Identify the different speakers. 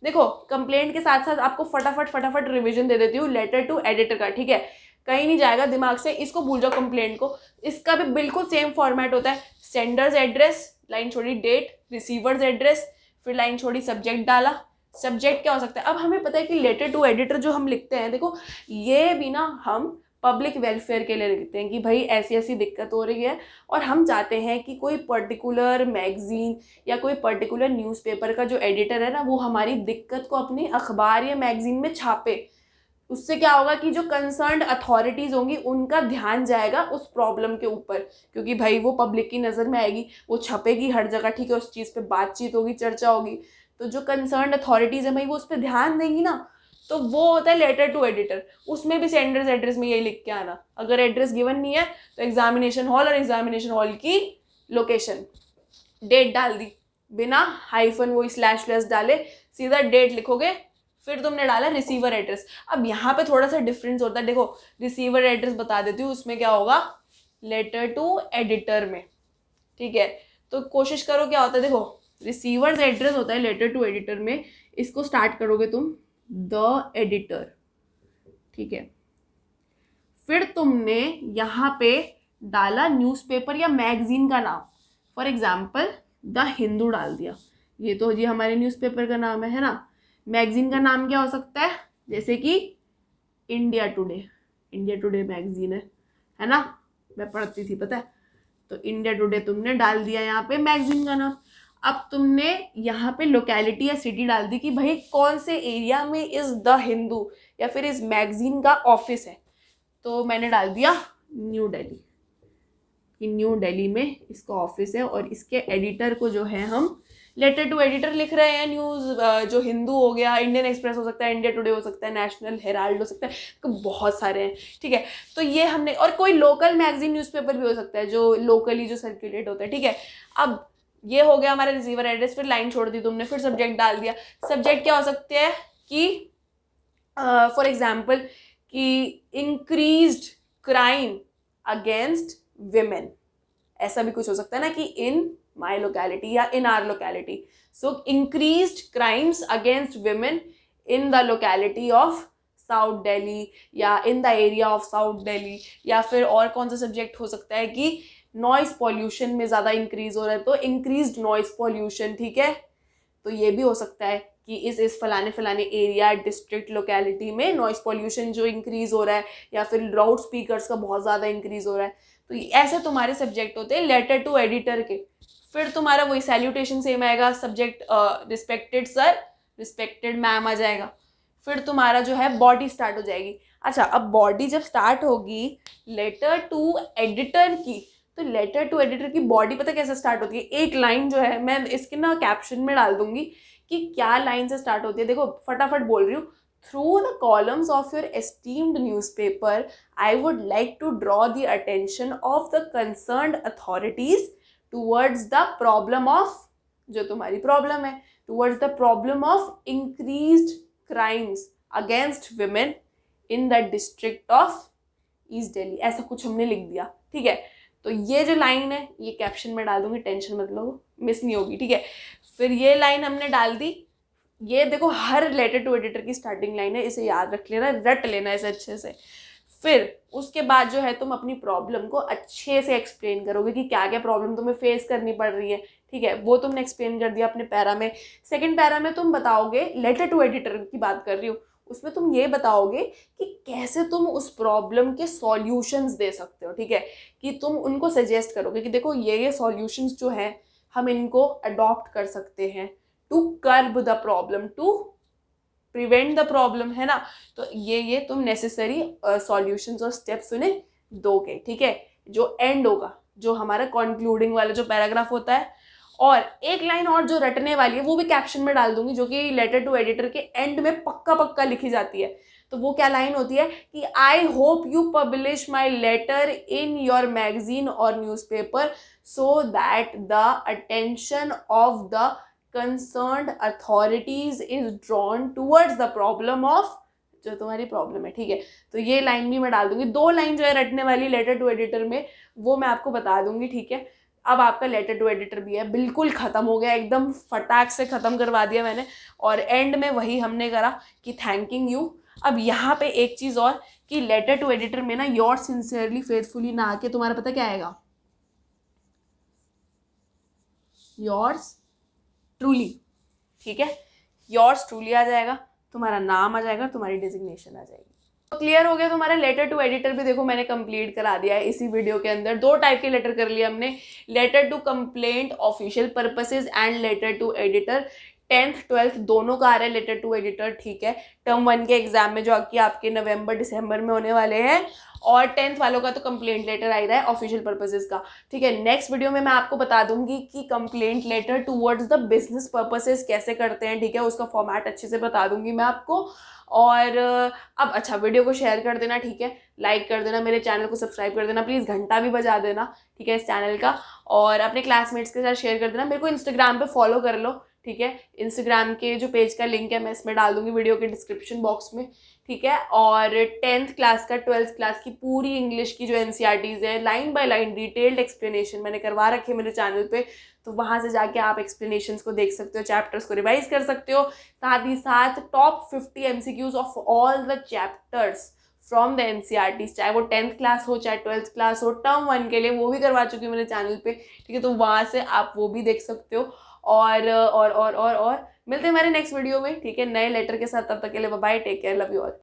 Speaker 1: देखो कंप्लेंट के साथ साथ आपको फटाफट रिवीजन दे देती हूँ लेटर टू एडिटर का, ठीक है, कहीं नहीं जाएगा दिमाग से, इसको भूल जाओ कंप्लेंट को। इसका भी बिल्कुल सेम फॉर्मेट होता है, सेंडर्स एड्रेस, लाइन छोड़ी डेट, रिसीवर्स एड्रेस, फिर लाइन छोड़ी सब्जेक्ट डाला। सब्जेक्ट क्या हो सकता है, अब हमें पता है कि लेटर टू एडिटर जो हम लिखते हैं, देखो ये भी ना हम पब्लिक वेलफेयर के लिए लिखते हैं कि भाई ऐसी ऐसी दिक्कत हो रही है और हम चाहते हैं कि कोई पर्टिकुलर मैगजीन या कोई पर्टिकुलर न्यूज़पेपर का जो एडिटर है ना वो हमारी दिक्कत को अपने अखबार या मैगजीन में छापे। उससे क्या होगा कि जो कंसर्न्ड अथॉरिटीज होंगी उनका ध्यान जाएगा उस प्रॉब्लम के ऊपर, क्योंकि भाई वो पब्लिक की नज़र में आएगी, वो छपेगी हर जगह, ठीक है, उस चीज़ पे बातचीत होगी, चर्चा होगी, तो जो कंसर्न्ड अथॉरिटीज है भाई वो उस पर ध्यान देंगी ना। तो वो होता है लेटर टू एडिटर। उसमें भी सेंडर्स एड्रेस में यही लिख के आना, अगर एड्रेस गिवन नहीं है तो एग्जामिनेशन हॉल और एग्जामिनेशन हॉल की लोकेशन, डेट डाल दी बिना हाइफन वो स्लैश स्लैश डाले, सीधा डेट लिखोगे, फिर तुमने डाला रिसीवर एड्रेस। अब यहाँ पे थोड़ा सा डिफरेंस होता है, देखो रिसीवर एड्रेस बता देती हूँ, उसमें क्या होगा लेटर टू एडिटर में, ठीक है, तो कोशिश करो क्या होता है, देखो रिसीवर्स एड्रेस होता है लेटर टू एडिटर में, इसको स्टार्ट करोगे तुम द एडिटर, ठीक है, फिर तुमने यहाँ पे डाला न्यूज़पेपर या मैगजीन का नाम, फॉर एग्जाम्पल द हिंदू डाल दिया, ये तो जी हमारे न्यूज़पेपर का नाम है ना। मैगजीन का नाम क्या हो सकता है, जैसे कि India today, India today magazine है ना, मैं पढ़ती थी पता है, तो इंडिया टुडे तुमने डाल दिया यहाँ पे मैगजीन का नाम। अब तुमने यहाँ पे लोकेलिटी या सिटी डाल दी कि भाई कौन से एरिया में इस द हिंदू या फिर इस मैगजीन का ऑफिस है, तो मैंने डाल दिया न्यू दिल्ली, कि न्यू दिल्ली में इसका ऑफिस है और इसके एडिटर को जो है हम लेटर टू एडिटर लिख रहे हैं। न्यूज़ जो हिंदू हो गया, इंडियन एक्सप्रेस हो सकता है, इंडिया टुडे हो सकता है, नेशनल हेराल्ड हो सकता है, तो बहुत सारे हैं, ठीक है, तो ये हमने, और कोई लोकल मैगजीन न्यूज़पेपर भी हो सकता है जो लोकली जो सर्कुलेट होता है, ठीक है। अब ये हो गया हमारा रिसीवर एड्रेस, फिर लाइन छोड़ दी तुमने, फिर सब्जेक्ट डाल दिया। सब्जेक्ट क्या हो सकते हैं कि फॉर एग्जाम्पल कि इंक्रीज्ड क्राइम अगेंस्ट विमेन, ऐसा भी कुछ हो सकता है ना कि इन माई लोकेलिटी या in our locality, so increased crimes against women in the locality of south Delhi या in the area of south Delhi, या फिर और कौन सा सब्जेक्ट हो सकता है कि नॉइस पॉल्यूशन में ज़्यादा इंक्रीज हो रहा है तो इंक्रीज्ड नॉइस पॉल्यूशन, ठीक है, तो ये भी हो सकता है कि इस फलाने एरिया डिस्ट्रिक्ट लोकेलिटी में नॉइस पॉल्यूशन जो इंक्रीज हो रहा है या फिर लाउड स्पीकर्स का बहुत ज़्यादा इंक्रीज हो रहा है, तो ऐसे तुम्हारे सब्जेक्ट होते हैं लेटर टू एडिटर के। फिर तुम्हारा वही सैल्यूटेशन सेम आएगा, subject respected sir, respected ma'am आ जाएगा, फिर तुम्हारा जो है बॉडी स्टार्ट हो जाएगी। अच्छा, अब बॉडी जब स्टार्ट होगी लेटर टू एडिटर की, तो लेटर टू एडिटर की बॉडी पता कैसे स्टार्ट होती है, एक लाइन जो है मैं इसके ना कैप्शन में डाल दूंगी कि क्या लाइन से स्टार्ट होती है, देखो फटाफट बोल रही हूँ। Through the columns of your esteemed newspaper I would like to draw the attention of the concerned authorities towards the problem of, जो तुम्हारी प्रॉब्लम है, towards the problem of increased crimes against women in the district of east Delhi, ऐसा कुछ हमने लिख दिया, ठीक है। तो ये जो लाइन है ये कैप्शन में डाल दूंगी, टेंशन मत लो, मिस नहीं होगी, ठीक है। फिर ये लाइन हमने डाल दी, ये देखो हर लेटर टू एडिटर की स्टार्टिंग लाइन है, इसे याद रख लेना, रट लेना इसे अच्छे से। फिर उसके बाद जो है तुम अपनी प्रॉब्लम को अच्छे से एक्सप्लेन करोगे कि क्या क्या प्रॉब्लम तुम्हें फेस करनी पड़ रही है, ठीक है, वो तुमने एक्सप्लेन कर दिया अपने पैरा में। सेकंड पैरा में तुम बताओगे, लेटर टू एडिटर की बात कर रही हूँ, उसमें तुम ये बताओगे कि कैसे तुम उस प्रॉब्लम के सॉल्यूशंस दे सकते हो, ठीक है, कि तुम उनको सजेस्ट करोगे कि देखो ये सॉल्यूशंस जो हैं हम इनको अडॉप्ट कर सकते हैं to curb the problem, to prevent the problem, है ना। तो ये तुम नेसेसरी सॉल्यूशंस और स्टेप्स उन्हें दोगे, ठीक है, जो एंड होगा, जो हमारा कंक्लूडिंग वाला जो पैराग्राफ होता है। और एक लाइन और जो रटने वाली है वो भी कैप्शन में डाल दूंगी, जो कि लेटर टू एडिटर के एंड में पक्का पक्का लिखी जाती है। तो वो क्या लाइन होती है कि I hope you publish my letter in your magazine और newspaper so that the attention of the concerned authorities is drawn towards the problem of, जो तुम्हारी प्रॉब्लम है, ठीक है। तो ये लाइन भी मैं डाल दूंगी, दो लाइन जो है रटने वाली लेटर टू एडिटर में वो मैं आपको बता दूंगी, ठीक है। अब आपका लेटर टू एडिटर भी है, बिल्कुल ख़त्म हो गया, एकदम फटाक से ख़त्म करवा दिया मैंने। और एंड में वही हमने करा कि थैंकिंग यू। अब यहाँ पे एक चीज़ और कि लेटर टू एडिटर में ना योर सिंसियरली फेथफुली ना आके तुम्हारा पता क्या आएगा, योर्स ट्रूली। ठीक है, योर्स ट्रूली आ जाएगा, तुम्हारा नाम आ जाएगा, तुम्हारी डेजिग्नेशन आ जाएगी। तो क्लियर हो गया तुम्हारा लेटर टू एडिटर भी। देखो मैंने कंप्लीट करा दिया है इसी वीडियो के अंदर। 2 टाइप के लेटर कर लिए हमने, letter to complaint official purposes and letter to editor. 10th 12th दोनों का आ रहा है लेटर टू एडिटर। ठीक है, टर्म 1 के एग्जाम में जो कि आपके नवंबर दिसंबर में होने वाले हैं, और 10th वालों का तो कंप्लेंट लेटर आ रहा है ऑफिशियल पर्पसेस का। ठीक है, नेक्स्ट वीडियो में मैं आपको बता दूंगी कि complaint letter towards the business purposes कैसे करते हैं। ठीक है, उसका फॉर्मेट अच्छे से बता दूंगी मैं आपको। और अब अच्छा, वीडियो को शेयर कर देना, ठीक है, लाइक कर देना, मेरे चैनल को सब्सक्राइब कर देना, प्लीज़ घंटा भी बजा देना, ठीक है, इस चैनल का। और अपने क्लासमेट्स के साथ शेयर कर देना। मेरे को इंस्टाग्राम पे फॉलो कर लो, ठीक है, इंस्टाग्राम के जो पेज का लिंक है मैं इसमें डाल दूंगी वीडियो के डिस्क्रिप्शन बॉक्स में। ठीक है, और 10th क्लास का 12th क्लास की पूरी इंग्लिश की जो NCERTs है, line by line detailed explanation मैंने करवा रखे है मेरे चैनल पे, तो वहाँ से जाके आप एक्सप्लेनेशंस को देख सकते हो, चैप्टर्स को रिवाइज कर सकते हो। साथ ही साथ top 50 MCQs of all the chapters from the NCERTs, चाहे वो 10th क्लास हो चाहे 12th क्लास हो, टर्म 1 के लिए वो भी करवा चुकी हूँ मेरे चैनल पे। ठीक है, तो वहाँ से आप वो भी देख सकते हो। और मिलते हैं हमारे नेक्स्ट वीडियो में, ठीक है, नए लेटर के साथ। तब तक के लिए bye bye, take care, love you all.